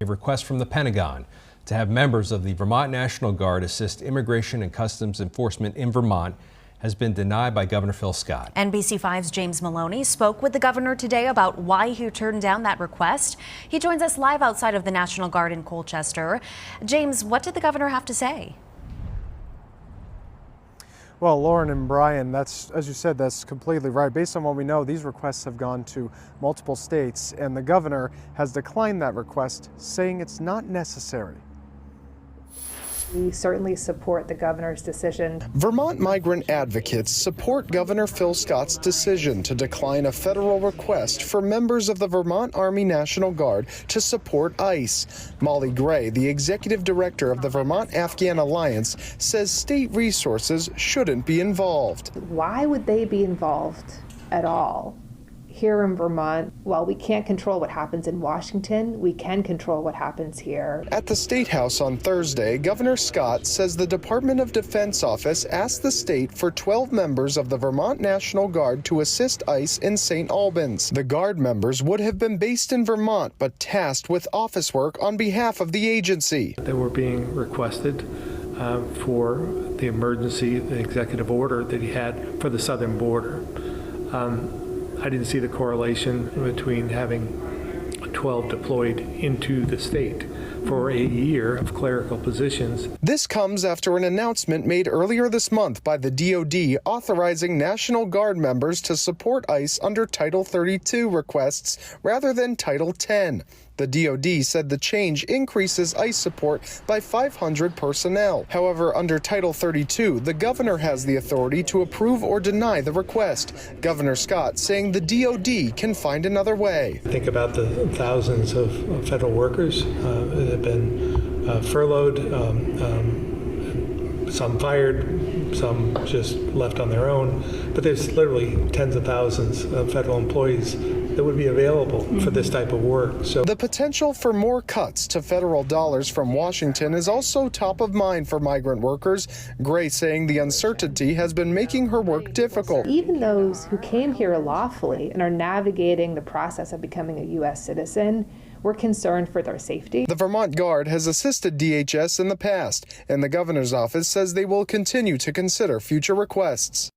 A request from the Pentagon to have members of the Vermont National Guard assist Immigration and Customs Enforcement in Vermont has been denied by Governor Phil Scott. NBC5's James Maloney spoke with the governor today about why he turned down that request. He joins us live outside of the National Guard in Colchester. James, what did the governor have to say? Well, Lauren and Brian, as you said, that's completely right. Based on what we know, these requests have gone to multiple states, and the governor has declined that request, saying it's not necessary. We certainly support the governor's decision. Vermont migrant advocates support Governor Phil Scott's decision to decline a federal request for members of the Vermont Army National Guard to support ICE. Molly Gray, the executive director of the Vermont Afghan Alliance, says state resources shouldn't be involved. Why would they be involved at all? Here in Vermont, while we can't control what happens in Washington, we can control what happens here. At the State House on Thursday, Governor Scott says the Department of Defense office asked the state for 12 members of the Vermont National Guard to assist ICE in St. Albans. The Guard members would have been based in Vermont, but tasked with office work on behalf of the agency. They were being requested for the emergency, the executive order that he had for the southern border. I didn't see the correlation between having 12 deployed into the state for a year of clerical positions. This comes after an announcement made earlier this month by the DoD authorizing National Guard members to support ICE under Title 32 requests rather than Title 10. The DoD said the change increases ICE support by 500 personnel. However, under Title 32, the governor has the authority to approve or deny the request. Governor Scott saying the DoD can find another way. Think about the thousands of federal workers that have been furloughed, some fired, some just left on their own. But there's literally tens of thousands of federal employees that would be available for this type of work. So the potential for more cuts to federal dollars from Washington is also top of mind for migrant workers. Gray saying the uncertainty has been making her work difficult. Even those who came here lawfully and are navigating the process of becoming a U.S. citizen, we're concerned for their safety. The Vermont Guard has assisted DHS in the past, and the governor's office says they will continue to consider future requests.